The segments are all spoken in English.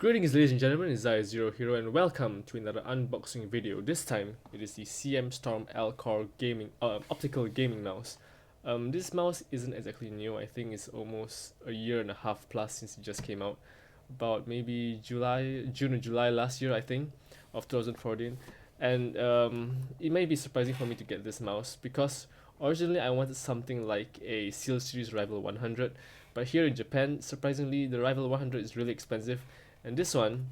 Greetings ladies and gentlemen, it's ZeroHero and welcome to another unboxing video. This time it is the CM Storm Alcor optical gaming mouse. This mouse isn't exactly new. I think it's almost a year and a half plus since it just came out. About maybe June or July last year, I think, of 2014. And it may be surprising for me to get this mouse because originally I wanted something like a SteelSeries Rival 100, but here in Japan, surprisingly, the Rival 100 is really expensive, and this one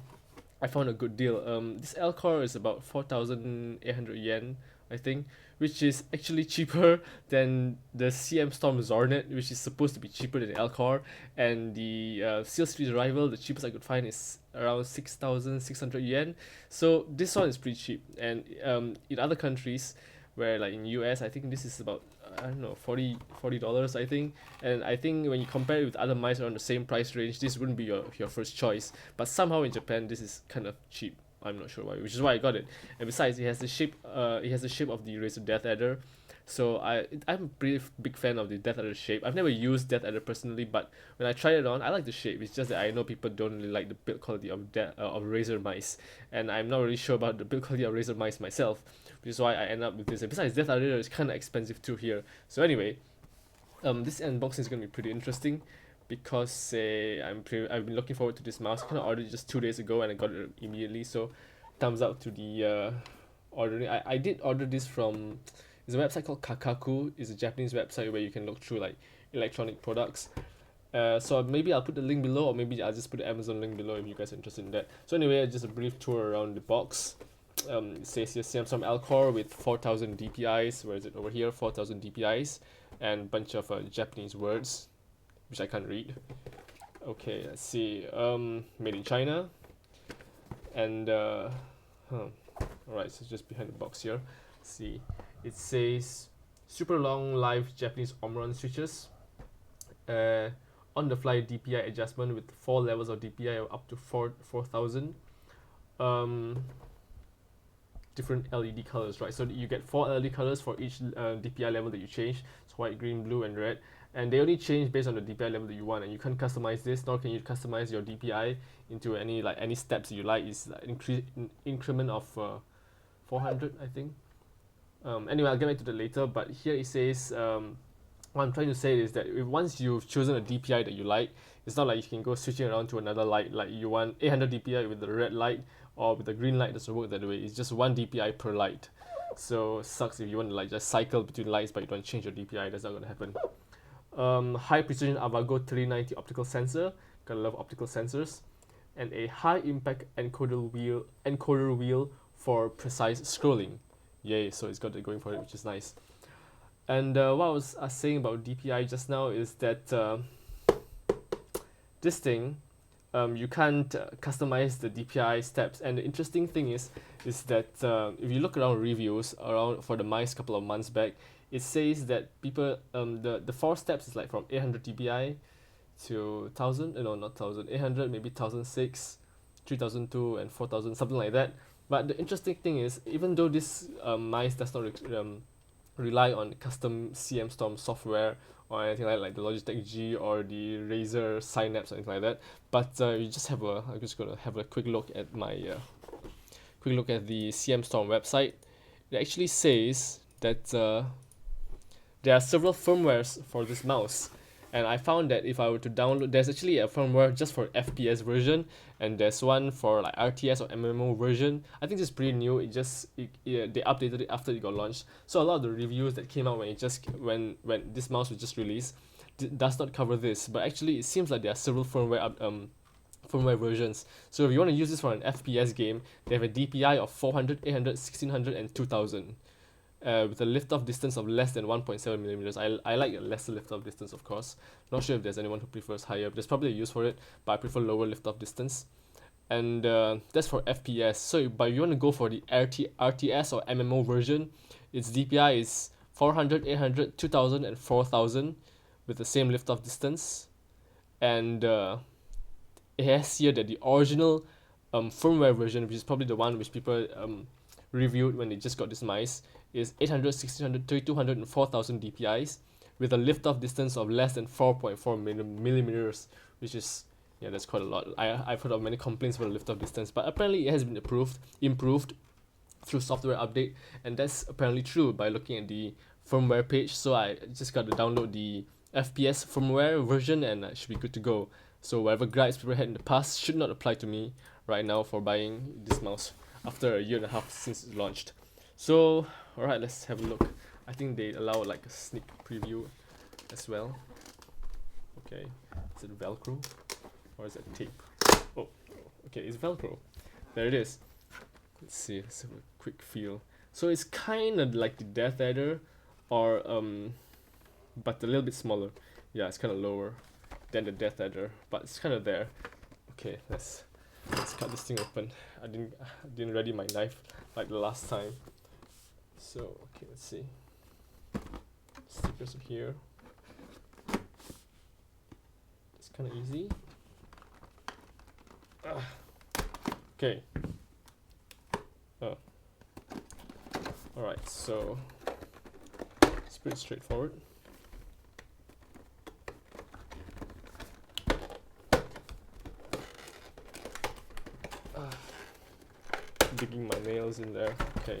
I found a good deal. This Alcor is about 4,800 yen, I think, which is actually cheaper than the CM Storm Zornet, which is supposed to be cheaper than Alcor, and the SteelSeries Rival, the cheapest I could find is around 6,600 yen. So this one is pretty cheap, and in other countries, where like in US, I think this is about I don't know, $40 I think. And I think when you compare it with other mice around the same price range, this wouldn't be your first choice, but somehow in Japan this is kind of cheap. I'm not sure why, which is why I got it. And besides, it has the shape of the Razer Death Adder. So I'm a pretty big fan of the Death Adder shape. I've never used Death Adder personally, but when I tried it on, I like the shape. It's just that I know people don't really like the build quality of Razer mice, and I'm not really sure about the build quality of Razer mice myself, which is why I end up with this. And besides, Death Adder is kind of expensive too here. So anyway, this unboxing is gonna be pretty interesting because I've been looking forward to this mouse. I kind of ordered it just 2 days ago and I got it immediately. So thumbs up to the ordering. I did order this from, there's a website called Kakaku. It's a Japanese website where you can look through like electronic products. So maybe I'll put the link below, or maybe I'll just put the Amazon link below if you guys are interested in that. So anyway, just a brief tour around the box. It says here Samsung Alcor with 4,000 DPIs. Where is it over here? 4,000 DPIs, and a bunch of Japanese words, which I can't read. Okay, let's see. Made in China, and alright, so just behind the box here. Let's see. It says super long live Japanese Omron switches, on the fly DPI adjustment with 4 levels of DPI of up to 4,000. Different LED colors, right? So you get 4 LED colors for each DPI level that you change. So white, green, blue, and red. And they only change based on the DPI level that you want, and you can't customize this, nor can you customize your DPI into any steps you like. It's like increment of 400, I think. Anyway, I'll get back to that later, but here it says, what I'm trying to say is that once you've chosen a DPI that you like, it's not like you can go switching around to another light, like you want 800 DPI with the red light or with the green light. Doesn't work that way. It's just 1 DPI per light. So sucks if you want to like just cycle between lights but you don't change your DPI. That's not going to happen. High precision Avago 390 optical sensor. Gotta love optical sensors. And a high impact encoder wheel for precise scrolling. Yay, so it's got that going for it, which is nice. And what I was saying about DPI just now is that this thing, you can't customize the DPI steps. And the interesting thing is that if you look around reviews around for the mice a couple of months back, it says that people, the 4 steps is like from 800 DPI to 1,000, no, not 1,000, 800, maybe 1,006, 3,002, and 4,000, something like that. But the interesting thing is, even though this mice does not rely on custom CM Storm software or anything like the Logitech G or the Razer Synapse or anything like that, but I'm just gonna have a quick look at the CM Storm website. It actually says that there are several firmwares for this mouse. And I found that if I were to download, there's actually a firmware just for FPS version, and there's one for like RTS or MMO version. I think this is pretty new. They updated it after it got launched. So a lot of the reviews that came out when this mouse was just released does not cover this. But actually, it seems like there are several firmware versions. So if you want to use this for an FPS game, they have a DPI of 400, 800, 1600, and 2000. With a lift-off distance of less than 1.7 millimeters. I like a lesser lift-off distance, of course. Not sure if there's anyone who prefers higher. There's probably a use for it, but I prefer lower lift-off distance. And that's for FPS. So, but if you want to go for the RTS or MMO version, its DPI is 400, 800, 2000, and 4000 with the same lift-off distance. And it has here that the original firmware version, which is probably the one which people reviewed when they just got this mice, is 800, 1600, 3200, and 4000 DPIs with a lift-off distance of less than 4.4 millimeters, which is Yeah, that's quite a lot. I've heard of many complaints about the lift off distance, but apparently it has been improved through software update, and that's apparently true by looking at the firmware page. So I just got to download the FPS firmware version, and I should be good to go. So whatever gripes people had in the past should not apply to me right now for buying this mouse after a year and a half since it launched. So alright, let's have a look. I think they allow like a sneak preview as well. Okay, is it Velcro or is it tape? Oh, okay, it's Velcro. There it is. Let's see, let's have a quick feel. So it's kind of like the Death Adder, or but a little bit smaller. Yeah, it's kind of lower than the Death Adder, but it's kind of there. Okay, let's cut this thing open. I didn't ready my knife like the last time. So okay, let's see. Stickers are here. It's kind of easy. Okay. Oh. Alright, so it's pretty straightforward. Digging my nails in there. Okay.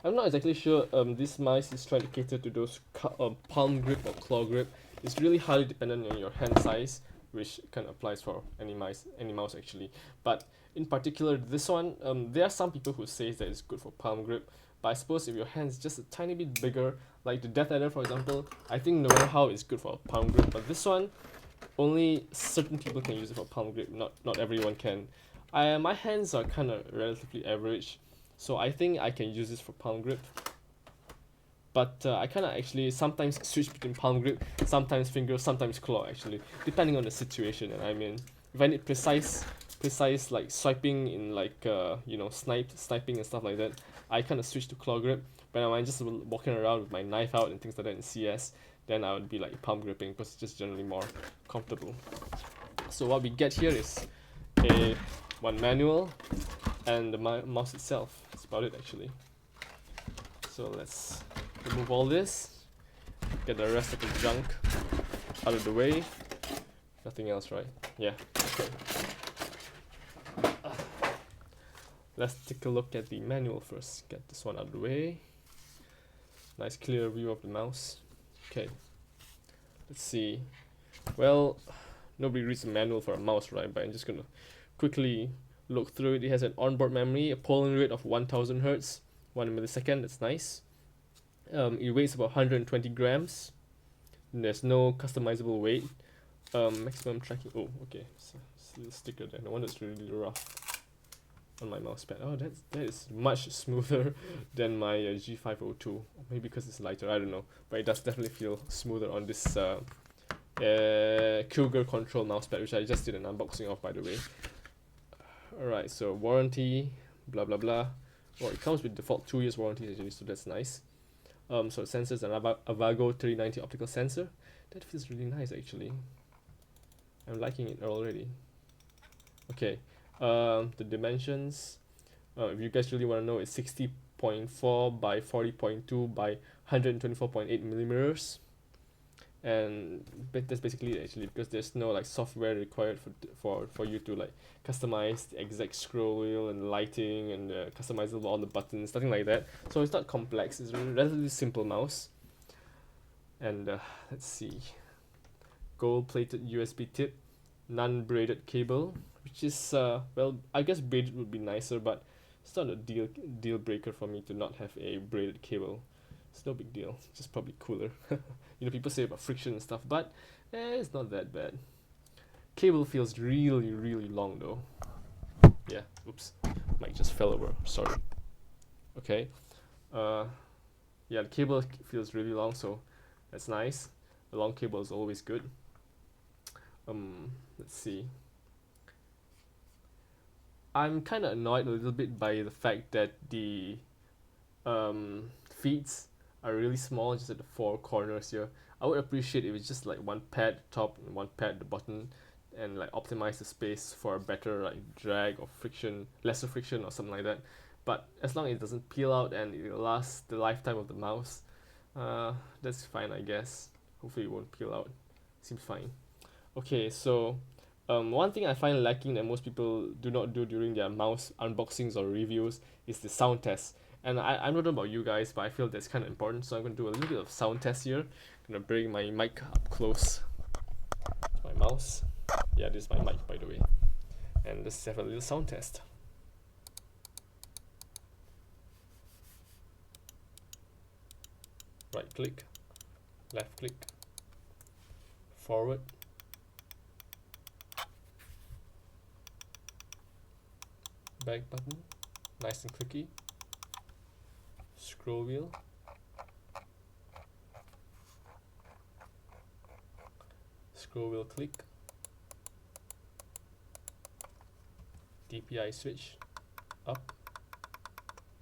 I'm not exactly sure this mouse is trying to cater to those palm grip or claw grip. It's really highly dependent on your hand size, which kind of applies for any mouse actually. But in particular, this one, there are some people who say that it's good for palm grip. But I suppose if your hand's just a tiny bit bigger, like the Death Adder for example, I think no matter how it's good for a palm grip. But this one, only certain people can use it for palm grip. Not everyone can. My hands are kind of relatively average, so I think I can use this for palm grip. But I kind of actually sometimes switch between palm grip, sometimes finger, sometimes claw actually, depending on the situation. And I mean, if I need precise like swiping in like sniping and stuff like that, I kind of switch to claw grip. But when I'm just walking around with my knife out and things like that in CS, then I would be like palm gripping because it's just generally more comfortable. So what we get here is one manual and the mouse itself. That's about it actually. So let's remove all this, get the rest of the junk out of the way. Nothing else, right? Yeah, okay. Let's take a look at the manual first. Get this one out of the way. Nice clear view of the mouse. Okay, let's see. Well, nobody reads the manual for a mouse, right? But I'm just gonna quickly look through it. It has an onboard memory, a polling rate of 1000 Hz, 1 millisecond. That's nice. It weighs about 120 grams. There's no customizable weight. Maximum tracking. Oh, okay. So, see the sticker there. No wonder it's really rough on my mouse pad. Oh, that is much smoother than my G502. Maybe because it's lighter. I don't know. But it does definitely feel smoother on this Cougar Control mousepad, which I just did an unboxing of, by the way. Alright, so warranty, blah blah blah. Well, it comes with default 2 years warranty actually, so that's nice. So it sensors an Avago 3090 optical sensor. That feels really nice actually. I'm liking it already. Okay, the dimensions, if you guys really want to know, it's 60.4 by 40.2 by 124.8 millimeters. And that's basically it actually, because there's no like software required for you to like customize the exact scroll wheel and lighting and customizable all the buttons, nothing like that. So it's not complex. It's a relatively simple mouse. And let's see, gold-plated USB tip, non-braided cable, which is well, I guess braided would be nicer, but it's not a deal breaker for me to not have a braided cable. It's no big deal, it's just probably cooler. You know, people say about friction and stuff, but it's not that bad. Cable feels really, really long though. Yeah, oops, mic just fell over, sorry. Okay, yeah, the cable feels really long, so that's nice. A long cable is always good. Let's see. I'm kind of annoyed a little bit by the fact that the feeds are really small, just at the four corners here. I would appreciate if it's just like one pad top and one pad the bottom, and like optimize the space for a better like drag or friction, lesser friction or something like that. But as long as it doesn't peel out and it lasts the lifetime of the mouse, that's fine, I guess. Hopefully it won't peel out. Seems fine. Okay, so one thing I find lacking that most people do not do during their mouse unboxings or reviews is the sound test. And I don't know about you guys, but I feel that's kind of important. So I'm going to do a little bit of sound test here. I'm going to bring my mic up close to my mouse. Yeah, this is my mic, by the way. And let's have a little sound test. Right click, left click, forward, back button, nice and clicky, scroll wheel, click, DPI switch, up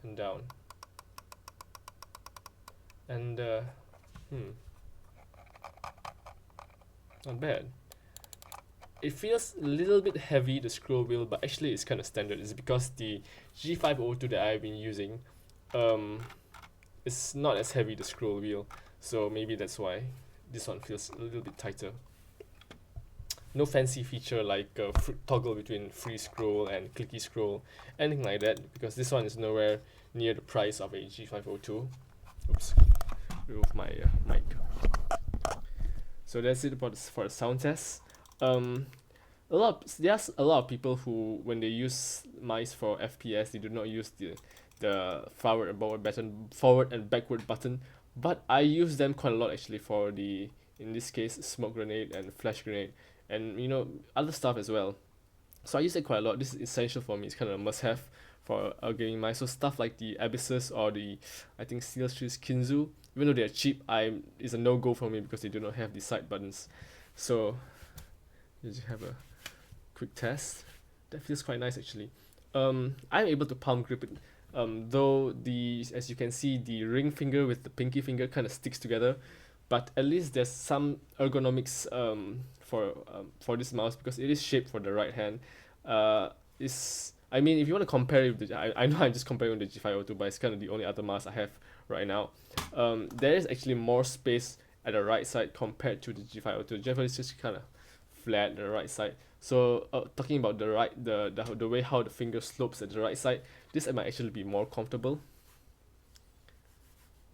and down, and not bad. It feels a little bit heavy, the scroll wheel, but actually it's kind of standard. It's because the G502 that I've been using is not as heavy, the scroll wheel, so maybe that's why this one feels a little bit tighter. No fancy feature like toggle between free scroll and clicky scroll, anything like that, because this one is nowhere near the price of a G502. Oops, remove my mic. So that's it for the sound test. There's a lot of people who, when they use mice for FPS, they do not use the forward and backward button, but I use them quite a lot actually for the, in this case, smoke grenade and flash grenade, and other stuff as well. So I use it quite a lot. This is essential for me. It's kind of a must-have for a gaming mice. So stuff like the Abyssus or the, I think, Steel Street's Kinzu, even though they're cheap, it's a no-go for me because they do not have the side buttons. So just have a quick test. That feels quite nice actually. I'm able to palm grip it, though as you can see, the ring finger with the pinky finger kind of sticks together, but at least there's some ergonomics for this mouse because it is shaped for the right hand. I mean, if you want to compare it with I know I'm just comparing with the G502, but it's kind of the only other mouse I have right now. There is actually more space at the right side compared to the G502. The G502 is just kind of flat the right side. So talking about the way how the finger slopes at the right side, this might actually be more comfortable.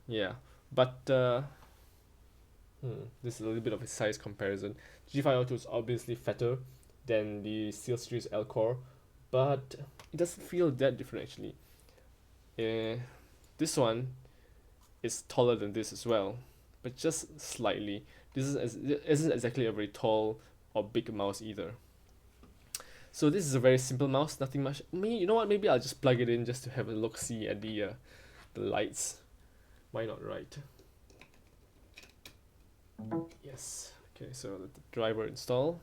Yeah, but this is a little bit of a size comparison. G502 is obviously fatter than the SteelSeries Alcor, but it doesn't feel that different actually. This one is taller than this as well, but just slightly. This isn't exactly a very tall or big mouse either. So this is a very simple mouse, nothing much. You know what? Maybe I'll just plug it in just to have a look see at the lights. Why not, right? Yes. Okay, so let the driver install.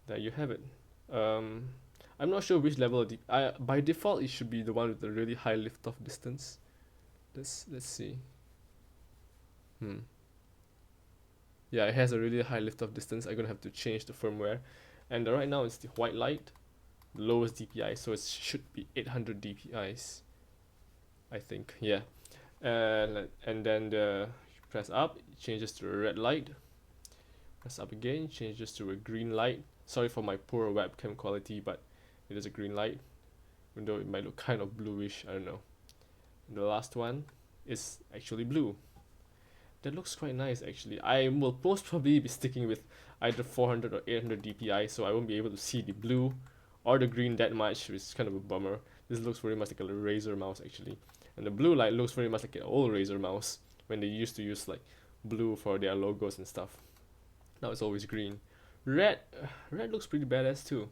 There you have it. I'm not sure which level of by default it should be the one with the really high lift-off distance. Let's see. Yeah, it has a really high lift-off distance. I'm gonna have to change the firmware. And right now it's the white light, lowest DPI, so it should be 800 DPIs, I think. Yeah. And then you press up, it changes to a red light. Press up again, changes to a green light. Sorry for my poor webcam quality, but it is a green light, even though it might look kind of bluish, I don't know. And the last one is actually blue. That looks quite nice actually. I will most probably be sticking with either 400 or 800 DPI, so I won't be able to see the blue or the green that much, which is kind of a bummer. This looks very much like a Razer mouse actually. And the blue light looks very much like an old Razer mouse when they used to use like blue for their logos and stuff. Now it's always green. Red looks pretty badass too.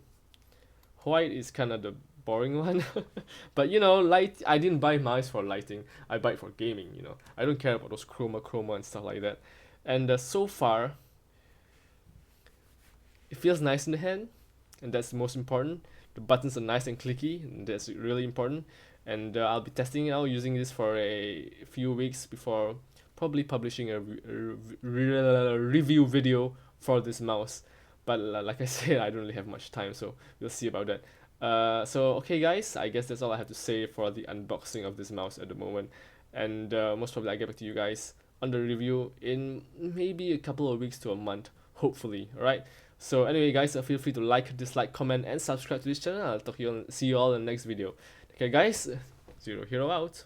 White is kind of the boring one. But light, I didn't buy mice for lighting. I buy it for gaming, I don't care about those chroma and stuff like that. And so far, it feels nice in the hand, and that's the most important. The buttons are nice and clicky, and that's really important. And I'll be testing it out, using this for a few weeks before probably publishing a review video for this mouse. But like I said, I don't really have much time, so we'll see about that. So okay guys, I guess that's all I have to say for the unboxing of this mouse at the moment. And most probably I'll get back to you guys on the review in maybe a couple of weeks to a month, hopefully. Alright. So anyway, guys, feel free to like, dislike, comment, and subscribe to this channel. I'll see you all in the next video. Okay, guys, ZeroHero out.